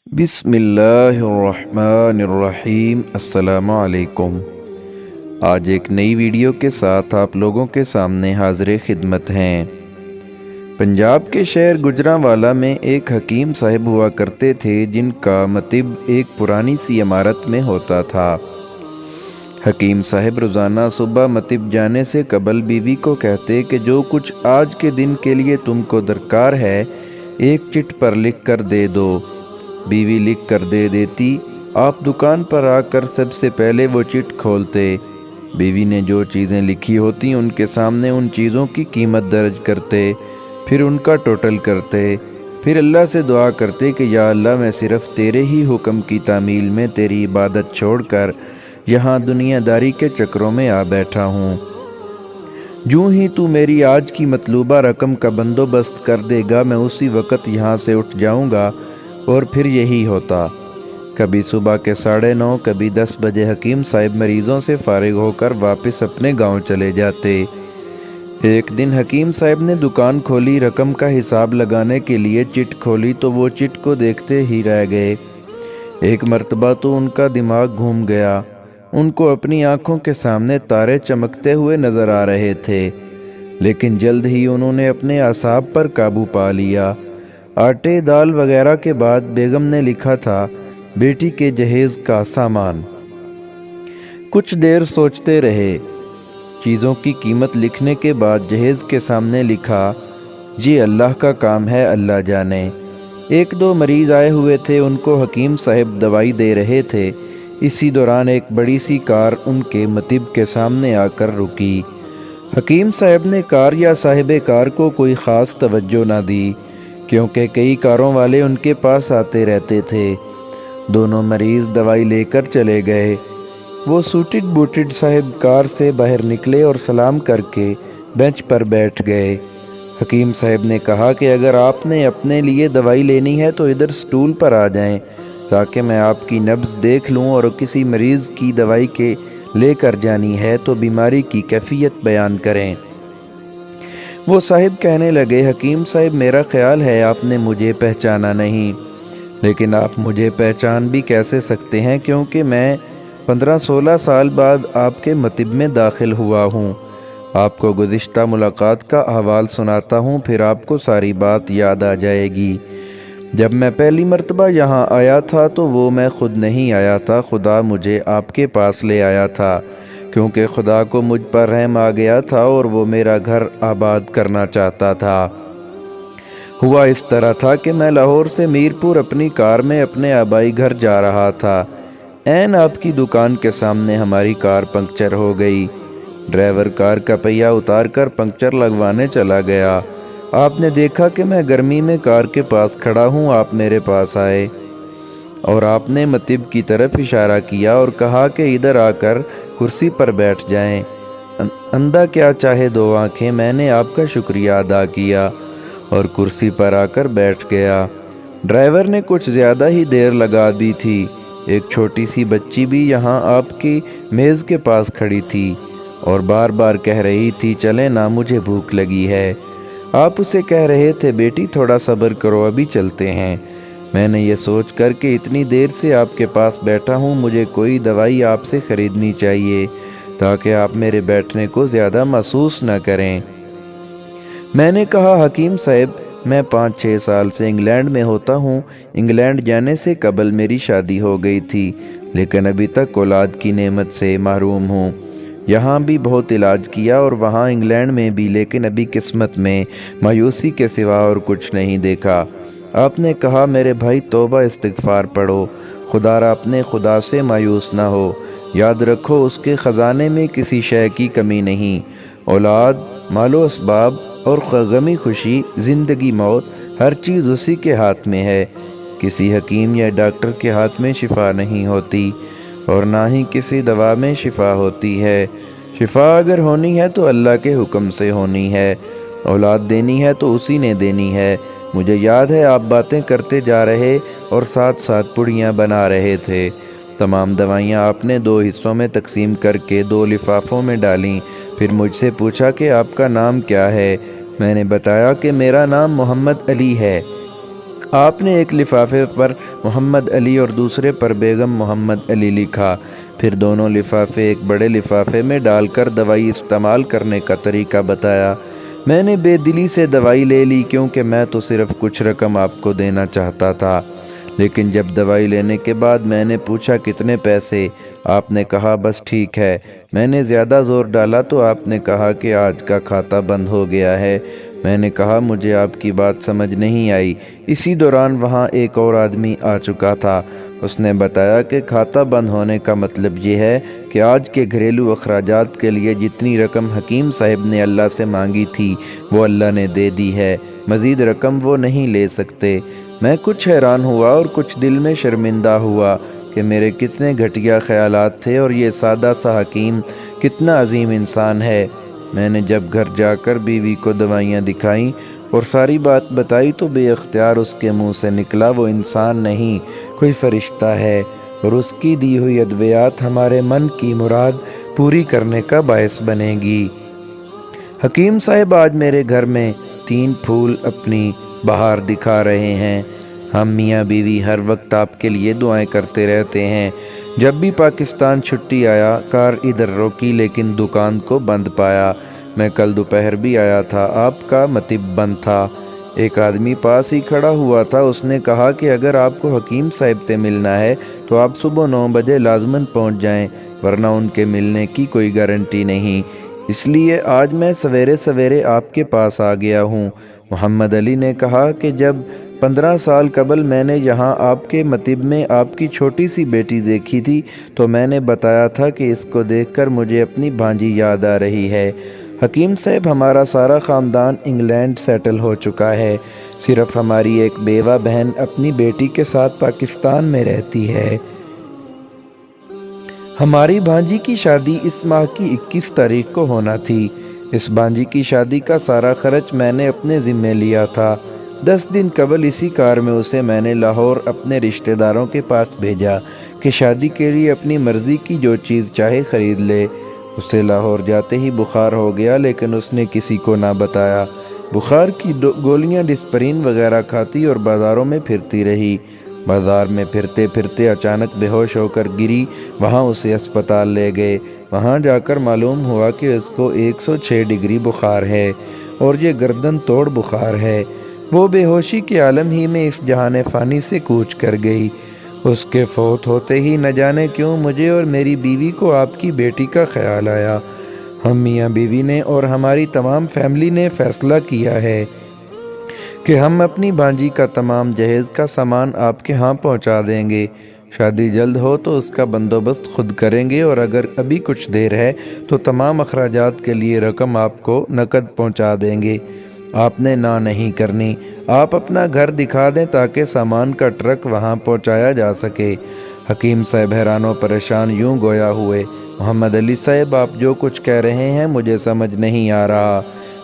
بسم اللہ الرحمن الرحیم۔ السلام علیکم۔ آج ایک نئی ویڈیو کے ساتھ آپ لوگوں کے سامنے حاضر خدمت ہیں۔ پنجاب کے شہر گجرانوالہ میں ایک حکیم صاحب ہوا کرتے تھے جن کا مطب ایک پرانی سی عمارت میں ہوتا تھا۔ حکیم صاحب روزانہ صبح مطب جانے سے قبل بیوی کو کہتے کہ جو کچھ آج کے دن کے لیے تم کو درکار ہے ایک چٹ پر لکھ کر دے دو۔ بیوی لکھ کر دے دیتی۔ آپ دکان پر آ کر سب سے پہلے وہ چٹ کھولتے۔ بیوی نے جو چیزیں لکھی ہوتی ان کے سامنے ان چیزوں کی قیمت درج کرتے، پھر ان کا ٹوٹل کرتے، پھر اللہ سے دعا کرتے کہ یا اللہ میں صرف تیرے ہی حکم کی تعمیل میں تیری عبادت چھوڑ کر یہاں دنیا داری کے چکروں میں آ بیٹھا ہوں۔ جو ہی تو میری آج کی مطلوبہ رقم کا بندوبست کر دے گا میں اسی وقت یہاں سے اٹھ جاؤں گا۔ اور پھر یہی ہوتا۔ کبھی صبح کے 9:30 کبھی 10 بجے حکیم صاحب مریضوں سے فارغ ہو کر واپس اپنے گاؤں چلے جاتے۔ ایک دن حکیم صاحب نے دکان کھولی، رقم کا حساب لگانے کے لیے چٹ کھولی تو وہ چٹ کو دیکھتے ہی رہ گئے۔ ایک مرتبہ تو ان کا دماغ گھوم گیا۔ ان کو اپنی آنکھوں کے سامنے تارے چمکتے ہوئے نظر آ رہے تھے، لیکن جلد ہی انہوں نے اپنے اعصاب پر قابو پا لیا۔ آٹے دال وغیرہ کے بعد بیگم نے لکھا تھا بیٹی کے جہیز کا سامان۔ کچھ دیر سوچتے رہے۔ چیزوں کی قیمت لکھنے کے بعد جہیز کے سامنے لکھا یہ اللہ کا کام ہے، اللہ جانے۔ ایک دو مریض آئے ہوئے تھے، ان کو حکیم صاحب دوائی دے رہے تھے۔ اسی دوران ایک بڑی سی کار ان کے مطب کے سامنے آ کر رکی۔ حکیم صاحب نے کار یا صاحب کار کو کوئی خاص توجہ نہ دی، کیونکہ کئی کاروں والے ان کے پاس آتے رہتے تھے۔ دونوں مریض دوائی لے کر چلے گئے۔ وہ سوٹڈ بوٹڈ صاحب کار سے باہر نکلے اور سلام کر کے بینچ پر بیٹھ گئے۔ حکیم صاحب نے کہا کہ اگر آپ نے اپنے لیے دوائی لینی ہے تو ادھر سٹول پر آ جائیں تاکہ میں آپ کی نبض دیکھ لوں، اور کسی مریض کی دوائی کے لے کر جانی ہے تو بیماری کی کیفیت بیان کریں۔ وہ صاحب کہنے لگے حکیم صاحب میرا خیال ہے آپ نے مجھے پہچانا نہیں، لیکن آپ مجھے پہچان بھی کیسے سکتے ہیں کیونکہ میں 15-16 سال بعد آپ کے مطب میں داخل ہوا ہوں۔ آپ کو گزشتہ ملاقات کا احوال سناتا ہوں، پھر آپ کو ساری بات یاد آ جائے گی۔ جب میں پہلی مرتبہ یہاں آیا تھا تو وہ میں خود نہیں آیا تھا، خدا مجھے آپ کے پاس لے آیا تھا، کیونکہ خدا کو مجھ پر رحم آ گیا تھا اور وہ میرا گھر آباد کرنا چاہتا تھا۔ ہوا اس طرح تھا کہ میں لاہور سے میرپور اپنی کار میں اپنے آبائی گھر جا رہا تھا۔ عین آپ کی دکان کے سامنے ہماری کار پنکچر ہو گئی۔ ڈرائیور کار کا پہیہ اتار کر پنکچر لگوانے چلا گیا۔ آپ نے دیکھا کہ میں گرمی میں کار کے پاس کھڑا ہوں، آپ میرے پاس آئے اور آپ نے مطب کی طرف اشارہ کیا اور کہا کہ ادھر آ کر کرسی پر بیٹھ جائیں۔ اندھا کیا چاہے دو آنکھیں، میں نے آپ کا شکریہ ادا کیا اور کرسی پر آ کر بیٹھ گیا۔ ڈرائیور نے کچھ زیادہ ہی دیر لگا دی تھی۔ ایک چھوٹی سی بچی بھی یہاں آپ کی میز کے پاس کھڑی تھی اور بار بار کہہ رہی تھی چلیں نا، مجھے بھوک لگی ہے۔ آپ اسے کہہ رہے تھے بیٹی تھوڑا صبر کرو، ابھی چلتے ہیں۔ میں نے یہ سوچ کر کہ اتنی دیر سے آپ کے پاس بیٹھا ہوں، مجھے کوئی دوائی آپ سے خریدنی چاہیے تاکہ آپ میرے بیٹھنے کو زیادہ محسوس نہ کریں۔ میں نے کہا حکیم صاحب میں 5-6 سال سے انگلینڈ میں ہوتا ہوں۔ انگلینڈ جانے سے قبل میری شادی ہو گئی تھی، لیکن ابھی تک اولاد کی نعمت سے محروم ہوں۔ یہاں بھی بہت علاج کیا اور وہاں انگلینڈ میں بھی، لیکن ابھی قسمت میں مایوسی کے سوا اور کچھ نہیں دیکھا۔ آپ نے کہا میرے بھائی توبہ استغفار پڑھو، خدا را اپنے خدا سے مایوس نہ ہو، یاد رکھو اس کے خزانے میں کسی شے کی کمی نہیں۔ اولاد، مال و اسباب اور غمی خوشی، زندگی موت، ہر چیز اسی کے ہاتھ میں ہے۔ کسی حکیم یا ڈاکٹر کے ہاتھ میں شفا نہیں ہوتی اور نہ ہی کسی دوا میں شفا ہوتی ہے۔ شفا اگر ہونی ہے تو اللہ کے حکم سے ہونی ہے، اولاد دینی ہے تو اسی نے دینی ہے۔ مجھے یاد ہے آپ باتیں کرتے جا رہے اور ساتھ ساتھ پڑیاں بنا رہے تھے۔ تمام دوائیاں آپ نے 2 حصوں میں تقسیم کر کے 2 لفافوں میں ڈالیں، پھر مجھ سے پوچھا کہ آپ کا نام کیا ہے۔ میں نے بتایا کہ میرا نام محمد علی ہے۔ آپ نے ایک لفافے پر محمد علی اور دوسرے پر بیگم محمد علی لکھا، پھر دونوں لفافے ایک بڑے لفافے میں ڈال کر دوائی استعمال کرنے کا طریقہ بتایا۔ میں نے بے دلی سے دوائی لے لی کیونکہ میں تو صرف کچھ رقم آپ کو دینا چاہتا تھا، لیکن جب دوائی لینے کے بعد میں نے پوچھا کتنے پیسے، آپ نے کہا بس ٹھیک ہے۔ میں نے زیادہ زور ڈالا تو آپ نے کہا کہ آج کا کھاتا بند ہو گیا ہے۔ میں نے کہا مجھے آپ کی بات سمجھ نہیں آئی۔ اسی دوران وہاں ایک اور آدمی آ چکا تھا۔ اس نے بتایا کہ کھاتا بند ہونے کا مطلب یہ ہے کہ آج کے گھریلو اخراجات کے لیے جتنی رقم حکیم صاحب نے اللہ سے مانگی تھی وہ اللہ نے دے دی ہے، مزید رقم وہ نہیں لے سکتے۔ میں کچھ حیران ہوا اور کچھ دل میں شرمندہ ہوا کہ میرے کتنے گھٹیا خیالات تھے اور یہ سادہ سا حکیم کتنا عظیم انسان ہے۔ میں نے جب گھر جا کر بیوی کو دوائیاں دکھائیں اور ساری بات بتائی تو بے اختیار اس کے منہ سے نکلا وہ انسان نہیں، کوئی فرشتہ ہے، اور اس کی دی ہوئی ادویات ہمارے من کی مراد پوری کرنے کا باعث بنے گی۔ حکیم صاحب آج میرے گھر میں 3 پھول اپنی بہار دکھا رہے ہیں۔ ہم میاں بیوی ہر وقت آپ کے لیے دعائیں کرتے رہتے ہیں۔ جب بھی پاکستان چھٹی آیا کار ادھر روکی لیکن دکان کو بند پایا۔ میں کل دوپہر بھی آیا تھا، آپ کا مطب بند تھا۔ ایک آدمی پاس ہی کھڑا ہوا تھا، اس نے کہا کہ اگر آپ کو حکیم صاحب سے ملنا ہے تو آپ صبح 9 بجے لازماً پہنچ جائیں، ورنہ ان کے ملنے کی کوئی گارنٹی نہیں، اس لیے آج میں سویرے سویرے آپ کے پاس آ گیا ہوں۔ محمد علی نے کہا کہ جب 15 سال قبل میں نے یہاں آپ کے مطب میں آپ کی چھوٹی سی بیٹی دیکھی تھی تو میں نے بتایا تھا کہ اس کو دیکھ کر مجھے اپنی بھانجی یاد آ رہی ہے۔ حکیم صاحب ہمارا سارا خاندان انگلینڈ سیٹل ہو چکا ہے، صرف ہماری ایک بیوہ بہن اپنی بیٹی کے ساتھ پاکستان میں رہتی ہے۔ ہماری بھانجی کی شادی اس ماہ کی 21 تاریخ کو ہونا تھی۔ اس بھانجی کی شادی کا سارا خرچ میں نے اپنے ذمے لیا تھا۔ 10 دن قبل اسی کار میں اسے میں نے لاہور اپنے رشتہ داروں کے پاس بھیجا کہ شادی کے لیے اپنی مرضی کی جو چیز چاہے خرید لے۔ اسے لاہور جاتے ہی بخار ہو گیا لیکن اس نے کسی کو نہ بتایا۔ بخار کی گولیاں ڈسپرین وغیرہ کھاتی اور بازاروں میں پھرتی رہی۔ بازار میں پھرتے پھرتے اچانک بے ہوش ہو کر گری، وہاں اسے اسپتال لے گئے۔ وہاں جا کر معلوم ہوا کہ اس کو 106 ڈگری بخار ہے اور یہ گردن توڑ بخار ہے۔ وہ بے ہوشی کے عالم ہی میں اس جہان فانی سے کوچ کر گئی۔ اس کے فوت ہوتے ہی نہ جانے کیوں مجھے اور میری بیوی کو آپ کی بیٹی کا خیال آیا۔ ہم میاں بیوی نے اور ہماری تمام فیملی نے فیصلہ کیا ہے کہ ہم اپنی بھانجی کا تمام جہیز کا سامان آپ کے ہاں پہنچا دیں گے۔ شادی جلد ہو تو اس کا بندوبست خود کریں گے اور اگر ابھی کچھ دیر ہے تو تمام اخراجات کے لیے رقم آپ کو نقد پہنچا دیں گے۔ آپ نے نہ نہیں کرنی، آپ اپنا گھر دکھا دیں تاکہ سامان کا ٹرک وہاں پہنچایا جا سکے۔ حکیم صاحب حیران و پریشان یوں گویا ہوئے، محمد علی صاحب آپ جو کچھ کہہ رہے ہیں مجھے سمجھ نہیں آ رہا،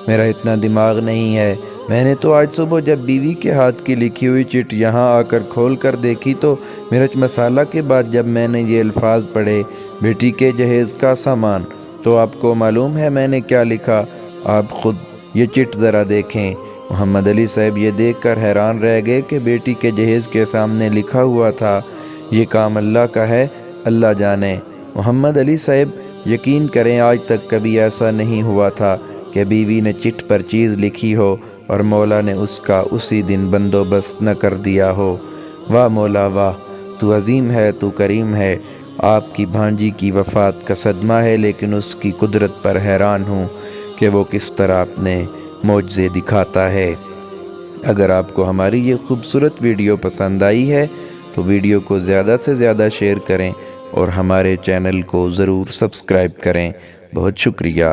میرا اتنا دماغ نہیں ہے۔ میں نے تو آج صبح جب بیوی کے ہاتھ کی لکھی ہوئی چٹ یہاں آ کر کھول کر دیکھی تو مرچ مسالہ کے بعد جب میں نے یہ الفاظ پڑھے بیٹی کے جہیز کا سامان، تو آپ کو معلوم ہے میں نے کیا لکھا؟ آپ خود یہ چٹ ذرا دیکھیں۔ محمد علی صاحب یہ دیکھ کر حیران رہ گئے کہ بیٹی کے جہیز کے سامنے لکھا ہوا تھا یہ کام اللہ کا ہے، اللہ جانے۔ محمد علی صاحب یقین کریں آج تک کبھی ایسا نہیں ہوا تھا کہ بیوی نے چٹ پر چیز لکھی ہو اور مولا نے اس کا اسی دن بندوبست نہ کر دیا ہو۔ واہ مولا واہ، تو عظیم ہے، تو کریم ہے۔ آپ کی بھانجی کی وفات کا صدمہ ہے لیکن اس کی قدرت پر حیران ہوں کہ وہ کس طرح اپنے معجزے دکھاتا ہے۔ اگر آپ کو ہماری یہ خوبصورت ویڈیو پسند آئی ہے تو ویڈیو کو زیادہ سے زیادہ شیئر کریں اور ہمارے چینل کو ضرور سبسکرائب کریں۔ بہت شکریہ۔